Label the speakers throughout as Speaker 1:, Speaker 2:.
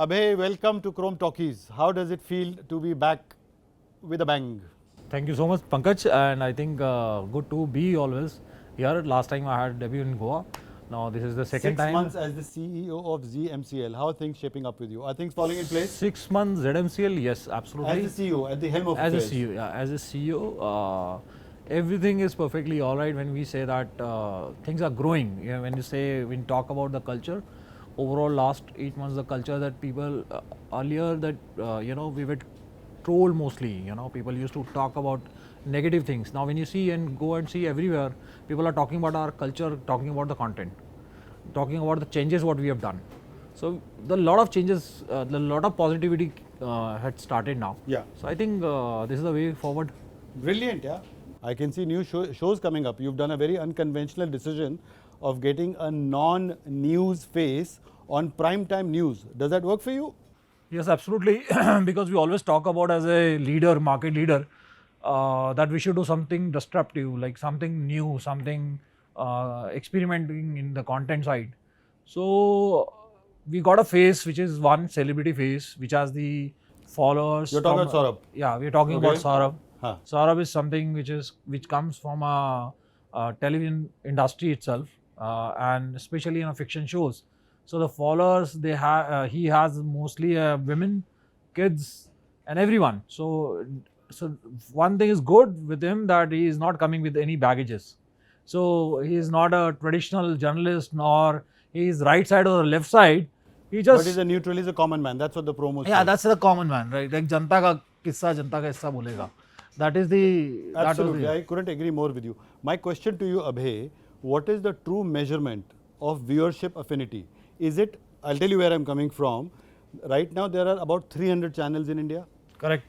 Speaker 1: Abhay, welcome to ChromeTalkies. How does it feel to be back with a bang?
Speaker 2: Thank you so much, Pankaj, and I think good to be always here. Last time I had debut in Goa. Now this is the second
Speaker 1: 6
Speaker 2: time.
Speaker 1: months as the CEO of ZMCL. How are things shaping up with you? Are things falling in place?
Speaker 2: 6 months ZMCL, yes, absolutely.
Speaker 1: As the CEO, at the helm of
Speaker 2: As a
Speaker 1: affairs.
Speaker 2: CEO, yeah, as a CEO, everything is perfectly all right when we say that things are growing. You know, when you talk about the culture, overall last 8 months, the culture that people earlier that we were trolled mostly. You know, people used to talk about negative things. Now, when you see and go and see everywhere, people are talking about our culture, talking about the content, talking about the changes what we have done. So the lot of changes, the lot of positivity had started now.
Speaker 1: Yeah.
Speaker 2: So I think this is the way forward.
Speaker 1: Brilliant, yeah. I can see new shows coming up. You've done a very unconventional decision of getting a non-news face on primetime news. Does that work for you?
Speaker 2: Yes, absolutely. Because we always talk about as a leader, market leader, that we should do something disruptive, like something new, something experimenting in the content side. So we got a face which is one celebrity face, which has the followers.
Speaker 1: You're talking about Saurabh?
Speaker 2: Yeah, we're talking about Saurabh.
Speaker 1: Huh.
Speaker 2: Saurabh is something which comes from a television industry itself, and especially in fiction shows. So the followers he has mostly women, kids, and everyone. So one thing is good with him that he is not coming with any baggages. So he is not a traditional journalist, nor he is right side or left side. He just
Speaker 1: But he's a neutral, he's a common man. That's what the promo
Speaker 2: yeah,
Speaker 1: says.
Speaker 2: that's the common man, right? Like जनता का किस्सा जनता का हिस्सा बोलेगा. That is the
Speaker 1: Absolutely, I couldn't agree more with you. My question to you, Abhay, what is the true measurement of viewership affinity? Is it, I'll tell you where I'm coming from. Right now, there are about 300 channels in India.
Speaker 2: correct.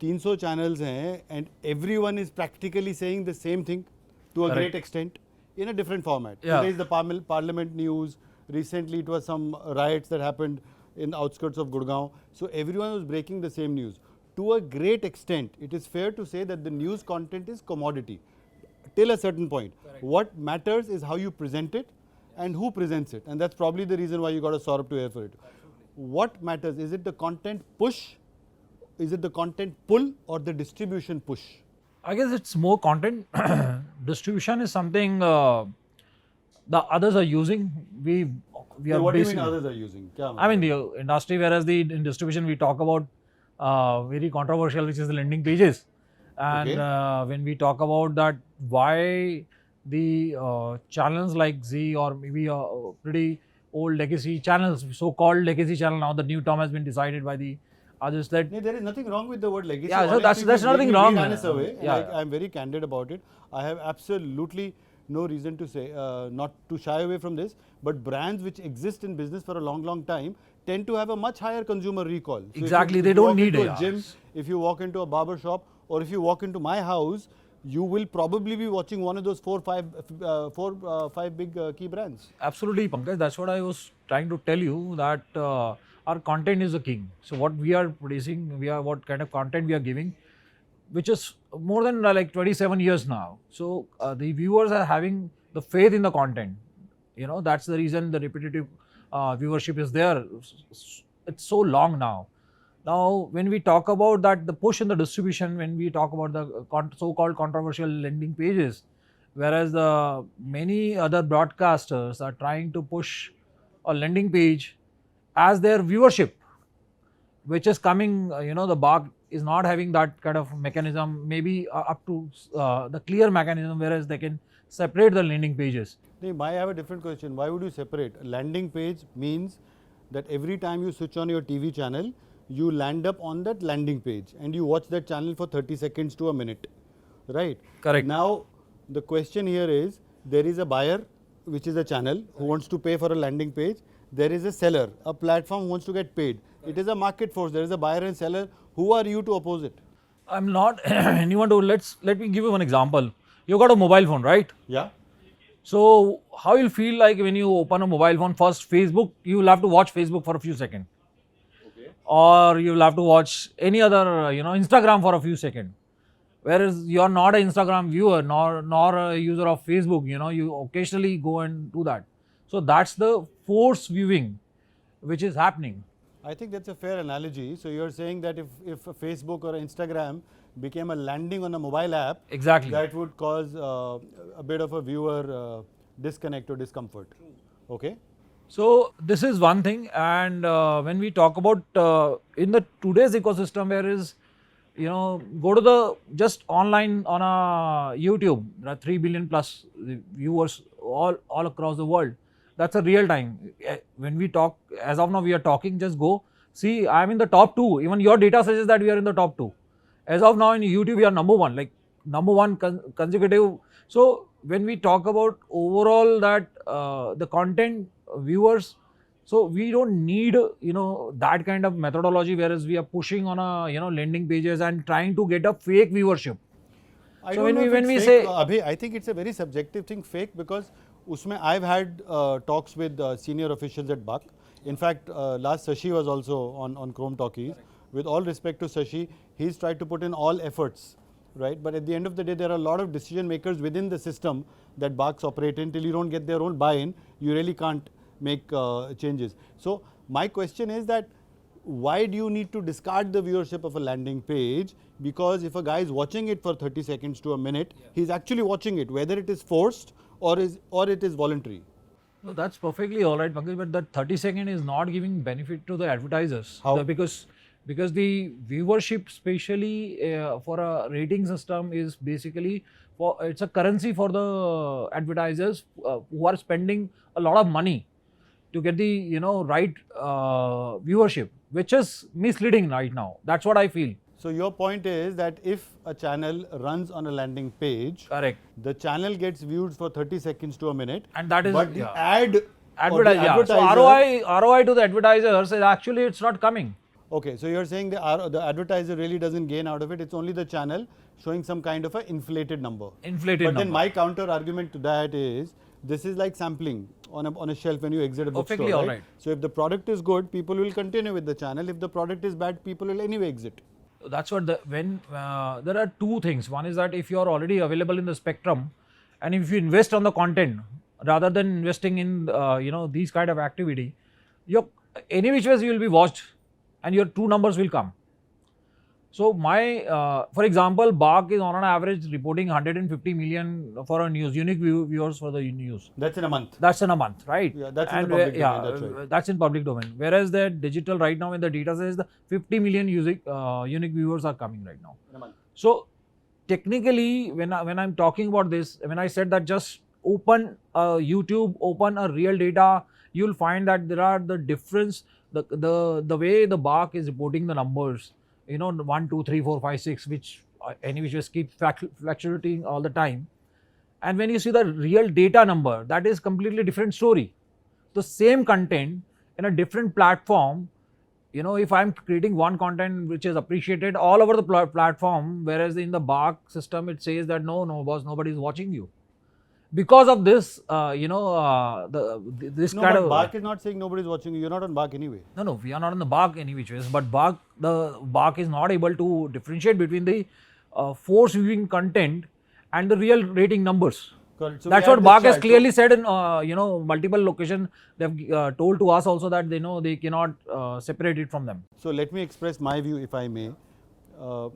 Speaker 1: 300 channels hain, and everyone is practically saying the same thing to a great extent in a different format.
Speaker 2: Yeah.
Speaker 1: Today is the parliament news. Recently, it was some riots that happened in the outskirts of Gurgaon. So everyone was breaking the same news. To a great extent, it is fair to say that the news content is commodity till a certain point. Correct. What matters is how you present it and who presents it. And that's probably the reason why you got a Saurabh to air for it. Absolutely. What matters? Is it the content push? Is it the content pull or the distribution push?
Speaker 2: I guess it's more content. Distribution is something the others are using. We are
Speaker 1: What do you
Speaker 2: basically.
Speaker 1: mean others are using?
Speaker 2: I mean the industry, whereas in distribution we talk about very controversial, which is the landing pages, and when we talk about that, why the channels like Z or maybe pretty old legacy channels, so-called legacy channel, now the new term has been decided by the others that.
Speaker 1: There is nothing wrong with the word legacy.
Speaker 2: Yeah, so
Speaker 1: Honestly,
Speaker 2: that's nothing wrong.
Speaker 1: We ran a survey, and
Speaker 2: Yeah.
Speaker 1: I'm very candid about it. I have absolutely no reason to say not to shy away from this. But brands which exist in business for a long time tend to have a much higher consumer recall. So
Speaker 2: Exactly,
Speaker 1: if
Speaker 2: they
Speaker 1: you
Speaker 2: don't
Speaker 1: walk
Speaker 2: need
Speaker 1: into
Speaker 2: it.
Speaker 1: a gym, if you walk into a barber shop, or if you walk into my house, you will probably be watching one of those four, five big key brands.
Speaker 2: Absolutely, Pankaj. That's what I was trying to tell you, that our content is the king. So what we are producing, what kind of content we are giving, which is more than like 27 years now. So the viewers are having the faith in the content. You know, that's the reason the repetitive viewership is there. It's so long now. Now, when we talk about that, the push in the distribution, when we talk about the so-called controversial landing pages, whereas the many other broadcasters are trying to push a landing page as their viewership, which is coming, the bar is not having that kind of mechanism, maybe up to the clear mechanism, whereas they can separate the landing pages.
Speaker 1: I have a different question. Why would you separate? A landing page means that every time you switch on your TV channel, you land up on that landing page and you watch that channel for 30 seconds to a minute, right?
Speaker 2: Correct.
Speaker 1: Now, the question here is, there is a buyer, which is a channel, who wants to pay for a landing page. There is a seller, a platform who wants to get paid. It is a market force. There is a buyer and seller. Who are you to oppose it?
Speaker 2: I'm not anyone to, let me give you one example. You got a mobile phone, right?
Speaker 1: Yeah.
Speaker 2: So how you'll feel like when you open a mobile phone, first Facebook, you will have to watch Facebook for a few seconds. Okay. Or you will have to watch any other, Instagram for a few seconds. Whereas you're not an Instagram viewer, nor a user of Facebook, you occasionally go and do that. So that's the force viewing which is happening.
Speaker 1: I think that's a fair analogy. So you're saying that if a Facebook or Instagram became a landing on a mobile app,
Speaker 2: Exactly.
Speaker 1: that would cause a bit of a viewer disconnect or discomfort. Okay.
Speaker 2: So this is one thing, and when we talk about in the today's ecosystem, where is, go to the just online on a YouTube, there are 3 billion plus viewers all across the world. That's a real time. When we talk, as of now, we are talking. Just go see. I'm in the top 2. Even your data suggests that we are in the top 2. As of now in YouTube, we are number 1, like number 1 consecutive. So when we talk about overall that the content viewers, so we don't need that kind of methodology, whereas we are pushing on a landing pages and trying to get a fake viewership.
Speaker 1: I
Speaker 2: So
Speaker 1: don't know if
Speaker 2: when
Speaker 1: it's
Speaker 2: we
Speaker 1: fake,
Speaker 2: say
Speaker 1: Abhay, I think it's a very subjective thing, fake, because usme I've had talks with senior officials at Buck. In fact, last Sashi was also on ChromeTalkies. With all respect to Sashi, he's tried to put in all efforts, right? But at the end of the day, there are a lot of decision makers within the system that Bucks operate in. Till you don't get their own buy-in, you really can't make changes. So my question is that why do you need to discard the viewership of a landing page? Because if a guy is watching it for 30 seconds to a minute, he's actually watching it, whether it is forced or it is voluntary.
Speaker 2: no, that's perfectly all right, Pankaj, but that 30-second is not giving benefit to the advertisers.
Speaker 1: How?
Speaker 2: Because the viewership, especially for a rating system, is basically it's a currency for the advertisers who are spending a lot of money to get the right viewership, which is misleading right now. That's what I feel.
Speaker 1: So your point is that if a channel runs on a landing page,
Speaker 2: Correct.
Speaker 1: the channel gets viewed for 30 seconds to a minute,
Speaker 2: And that is
Speaker 1: but the
Speaker 2: yeah.
Speaker 1: ad or the
Speaker 2: Yeah. So
Speaker 1: advertiser.
Speaker 2: ROI to the advertisers is actually it's not coming.
Speaker 1: Okay, so you're saying the advertiser really doesn't gain out of it. It's only the channel showing some kind of an inflated number.
Speaker 2: Inflated
Speaker 1: But then
Speaker 2: number.
Speaker 1: my counter argument to that is this is like sampling on a shelf when you exit a bookstore.
Speaker 2: Perfectly all
Speaker 1: Right?
Speaker 2: right.
Speaker 1: So if the product is good, people will continue with the channel. If the product is bad, people will anyway exit.
Speaker 2: That's what when there are two things. One is that if you are already available in the spectrum, and if you invest on the content rather than investing in these kind of activity, your any which ways you will be watched, and your true numbers will come. So for example, Bach is on an average reporting 150 million for a news unique viewers for the news.
Speaker 1: That's in a month.
Speaker 2: That's in a month, right?
Speaker 1: Yeah, that's in the public domain, that's right.
Speaker 2: That's in public domain. Whereas the digital right now in the data says the 50 million unique viewers are coming right now.
Speaker 1: In a month.
Speaker 2: So technically, when I'm talking about this, when I said that just open YouTube, open a real data, you'll find that there are the difference, the way the Bach is reporting the numbers, 1, 2, 3, 4, 5, 6, which which just keep fluctuating all the time. And when you see the real data number, that is completely different story. The same content in a different platform, if I'm creating one content which is appreciated all over the platform, whereas in the Bach system it says that no boss, nobody is watching you. Because of this, this
Speaker 1: No,
Speaker 2: kind
Speaker 1: but
Speaker 2: of
Speaker 1: Bach is not saying nobody's watching you. You're not on Bach anyway.
Speaker 2: No, we are not on the Bach any which ways, but the Bach is not able to differentiate between the force viewing content and the real rating numbers.
Speaker 1: Correct. So
Speaker 2: That's
Speaker 1: we
Speaker 2: what
Speaker 1: have
Speaker 2: Bach
Speaker 1: this
Speaker 2: has
Speaker 1: chart.
Speaker 2: clearly said in multiple locations. They've told to us also that they cannot separate it from them.
Speaker 1: So let me express my view, if I may. The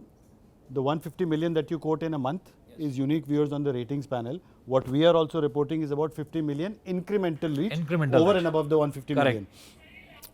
Speaker 1: 150 million that you quote in a month is unique viewers on the ratings panel. What we are also reporting is about 50 million incremental reach over
Speaker 2: reach.
Speaker 1: and above the 150
Speaker 2: Correct.
Speaker 1: million.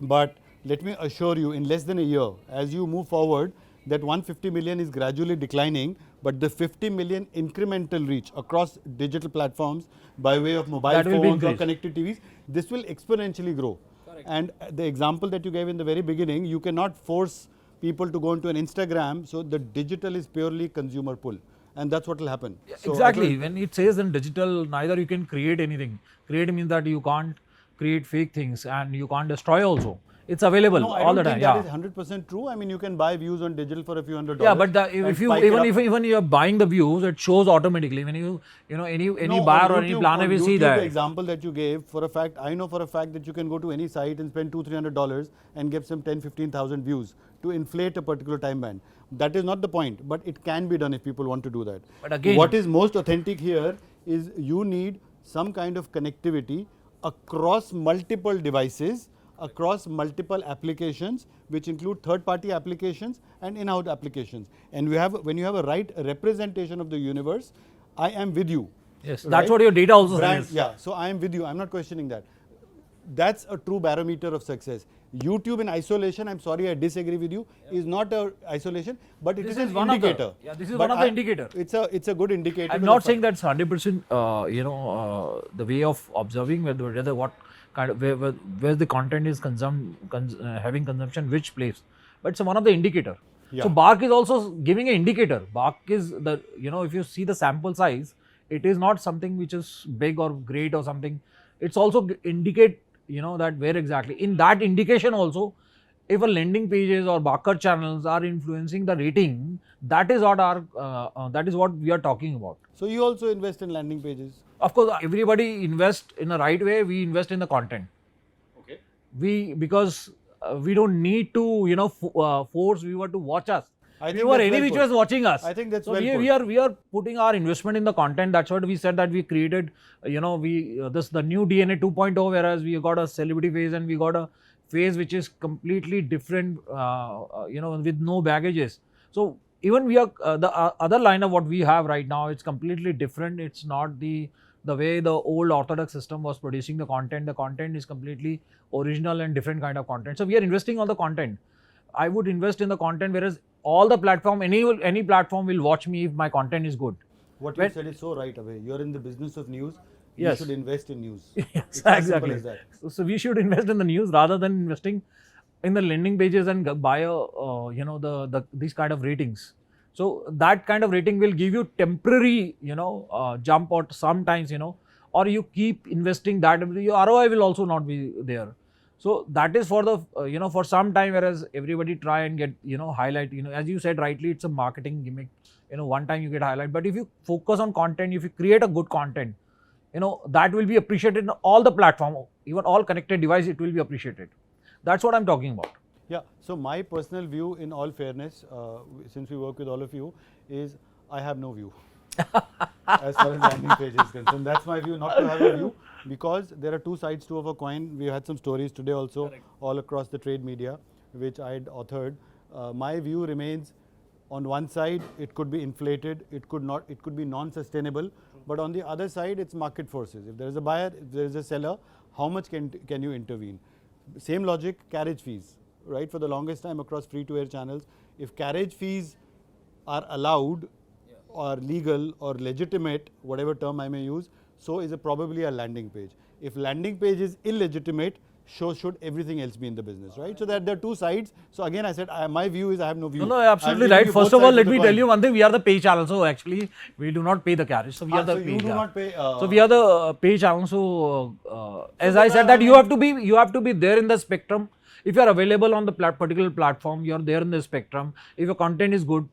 Speaker 1: But let me assure you, in less than a year, as you move forward, that 150 million is gradually declining, but the 50 million incremental reach across digital platforms by way of mobile
Speaker 2: That will be
Speaker 1: phones or
Speaker 2: increased.
Speaker 1: connected TVs, this will exponentially grow. And the example that you gave in the very beginning, you cannot force people to go into an Instagram, so the digital is purely consumer pull. And that's what will happen. So
Speaker 2: Exactly. When it says in digital, neither you can create anything. Create means that you can't create fake things and you can't destroy also. It's available
Speaker 1: No, I
Speaker 2: all
Speaker 1: don't
Speaker 2: the
Speaker 1: think
Speaker 2: time.
Speaker 1: that is 100% true. I mean, you can buy views on digital for a few $100s.
Speaker 2: Yeah, but
Speaker 1: and
Speaker 2: if you
Speaker 1: spike it up.
Speaker 2: even you're buying the views, it shows automatically when any
Speaker 1: No,
Speaker 2: buyer
Speaker 1: on
Speaker 2: or any
Speaker 1: YouTube-
Speaker 2: planner
Speaker 1: on
Speaker 2: will see
Speaker 1: YouTube,
Speaker 2: that.
Speaker 1: The example that you gave, for a fact, I know for a fact that you can go to any site and spend $200-300 and get some 10,000-15,000 views to inflate a particular time band. That is not the point, but it can be done if people want to do that.
Speaker 2: But again,
Speaker 1: what is most authentic here is you need some kind of connectivity across multiple devices, across multiple applications, which include third-party applications and in-house applications. And when you have a right representation of the universe, I am with you.
Speaker 2: Yes, that's what your data also says.
Speaker 1: Yeah, so I am with you. I'm not questioning that. That's a true barometer of success. YouTube in isolation, I'm sorry, I disagree with you, is not a isolation, but it is an indicator.
Speaker 2: This is one of the indicator.
Speaker 1: It's a good indicator.
Speaker 2: I'm not saying that's 100%. The way of observing whether what kind of where the content is having consumption, which place. But it's one of the indicator.
Speaker 1: Yeah.
Speaker 2: So Bark is also giving an indicator. Bark is the if you see the sample size, it is not something which is big or great or something. It's also indicate that where exactly. In that indication also, if a landing pages or Barker channels are influencing the rating, that is what we are talking about.
Speaker 1: So you also invest in landing pages?
Speaker 2: Of course, everybody invest in the right way. We invest in the content.
Speaker 1: Okay.
Speaker 2: Because we don't need to force viewer to watch us.
Speaker 1: Viewer
Speaker 2: which was watching us.
Speaker 1: I think that's
Speaker 2: so
Speaker 1: well
Speaker 2: we are putting our investment in the content. That's what we said that we created. The new DNA 2.0, whereas we got a celebrity phase and we got a phase which is completely different. With no baggages. So even we are the other line of what we have right now. It's completely different. It's not the way the old orthodox system was producing the content. The content is completely original and different kind of content. So we are investing on the content. I would invest in the content, whereas all the platform, any platform will watch me if my content is good.
Speaker 1: What you said is so right, Abhay. You're in the business of news.
Speaker 2: Yes.
Speaker 1: You should invest in news.
Speaker 2: Yes,
Speaker 1: it's as
Speaker 2: exactly.
Speaker 1: simple as that.
Speaker 2: So we should invest in the news rather than investing in the landing pages and buy these kind of ratings. So that kind of rating will give you temporary jump, or sometimes or you keep investing that your ROI will also not be there. So that is for the for some time, whereas everybody try and get highlight, as you said rightly, it's a marketing gimmick. One time you get highlight, but if you focus on content, if you create a good content, that will be appreciated in all the platform, even all connected device, it will be appreciated. That's what I'm talking about.
Speaker 1: Yeah. So my personal view, in all fairness, since we work with all of you, is I have no view. As far as landing page is concerned, that's my view, not to have a view, because there are two sides to a coin. We had some stories today also. Correct. All across the trade media, which I had authored. My view remains, on one side it could be inflated, it could be non-sustainable, but on the other side it's market forces. If there is a buyer, if there is a seller, how much can you intervene? Same logic, carriage fees, right? For the longest time across free-to-air channels, if carriage fees are allowed or legal or legitimate, whatever term I may use, so is probably a landing page. If landing page is illegitimate, so should everything else be in the business, right? So that there are two sides. So again, I said my view is I have no view.
Speaker 2: No, absolutely right. First of all, let me tell you one thing. We are the pay channel, so actually we do not pay the carriage. So we are the
Speaker 1: so
Speaker 2: pay.
Speaker 1: You do not pay.
Speaker 2: So we are the pay channel. So as I said that you have to be there in the spectrum. If you are available on the particular platform, you are there in the spectrum. If your content is good,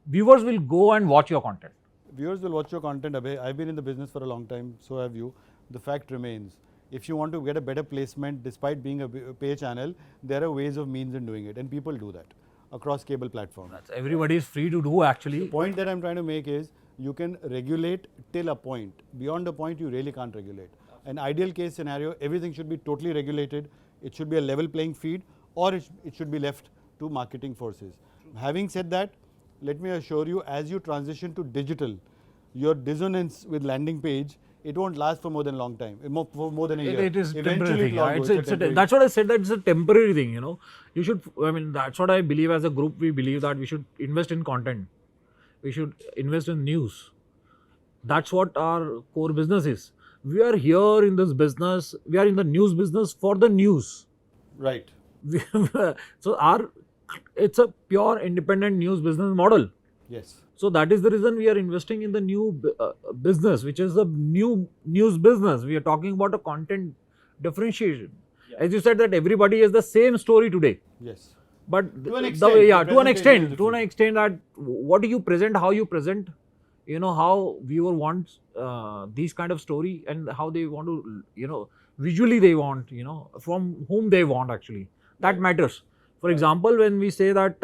Speaker 2: viewers will go and watch your content.
Speaker 1: Viewers will watch your content, Abhay. I've been in the business for a long time, so have you. The fact remains, if you want to get a better placement despite being a pay channel, there are ways of means in doing it, and people do that across cable platforms.
Speaker 2: Everybody is free to do actually.
Speaker 1: The point that I'm trying to make is, you can regulate till a point. Beyond a point, you really can't regulate. An ideal case scenario, everything should be totally regulated. It should be a level playing field, or it should be left to marketing forces. Having said that, let me assure you, as you transition to digital, your dissonance with landing page, it won't last for more than a long time, for more than a year.
Speaker 2: It is
Speaker 1: Eventually
Speaker 2: temporary. That's what I said, that it's a temporary thing, You should, that's what I believe. As a group, we believe that we should invest in content. We should invest in news. That's what our core business is. We are here in this business, we are in the news business for the news.
Speaker 1: Right.
Speaker 2: So it's a pure independent news business model.
Speaker 1: Yes.
Speaker 2: So that is the reason we are investing in the new business, which is the new news business. We are talking about a content differentiation. Yeah. As you said that everybody has the same story today.
Speaker 1: Yes.
Speaker 2: But
Speaker 1: to an extent,
Speaker 2: to an extent that what do you present, how you present, how viewer wants these kind of story, and how they want to, visually they want, from whom they want actually. That matters. For example, when we say that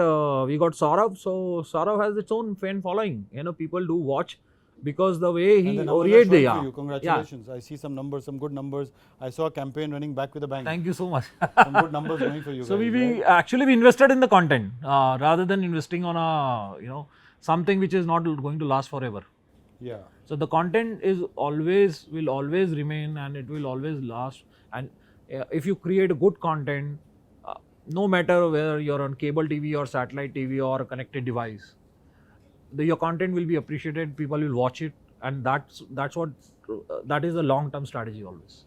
Speaker 2: we got Saurav, so Saurav has its own fan following. People do watch because the way
Speaker 1: And
Speaker 2: he
Speaker 1: the numbers are
Speaker 2: oriented the
Speaker 1: showing for you.
Speaker 2: yeah.
Speaker 1: Congratulations. I see some numbers, some good numbers. I saw a campaign running back with a bang.
Speaker 2: Thank you so much.
Speaker 1: Some good numbers going for you
Speaker 2: So
Speaker 1: guys.
Speaker 2: we
Speaker 1: right?
Speaker 2: actually we invested in the content rather than investing on a something which is not going to last forever.
Speaker 1: Yeah.
Speaker 2: So the content is always will always remain and it will always last. And if you create a good content, no matter whether you're on cable TV or satellite TV or a connected device, your content will be appreciated. People will watch it, and that's what that is a long-term strategy always.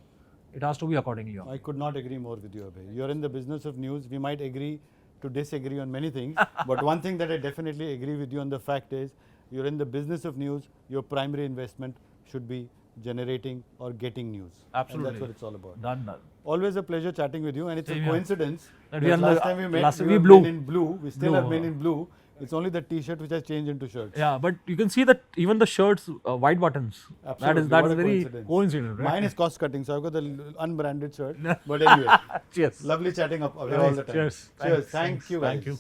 Speaker 2: It has to be accordingly.
Speaker 1: I could not agree more with you, Abhay. You're in the business of news. We might agree to disagree on many things, but one thing that I definitely agree with you on the fact is you're in the business of news. Your primary investment should be generating or getting news.
Speaker 2: Absolutely.
Speaker 1: And that's what it's all about.
Speaker 2: Done.
Speaker 1: Always a pleasure chatting with you, and it's
Speaker 2: Same
Speaker 1: a
Speaker 2: here.
Speaker 1: coincidence
Speaker 2: That
Speaker 1: that
Speaker 2: we are
Speaker 1: last time we met,
Speaker 2: last
Speaker 1: we
Speaker 2: we
Speaker 1: were
Speaker 2: blue.
Speaker 1: men in blue. We still
Speaker 2: Blue.
Speaker 1: have men in blue. It's only the T-shirt which has changed into shirts.
Speaker 2: Yeah, but you can see that even the shirts, white buttons.
Speaker 1: Absolutely.
Speaker 2: That
Speaker 1: What
Speaker 2: is
Speaker 1: a
Speaker 2: very
Speaker 1: coincidence.
Speaker 2: coincident, right?
Speaker 1: Mine is cost cutting, so I've got the unbranded shirt. But anyway,
Speaker 2: Cheers.
Speaker 1: lovely chatting up Abhay all the time.
Speaker 2: Cheers.
Speaker 1: Cheers.
Speaker 2: Thanks.
Speaker 1: Thank you guys.
Speaker 2: Thank you.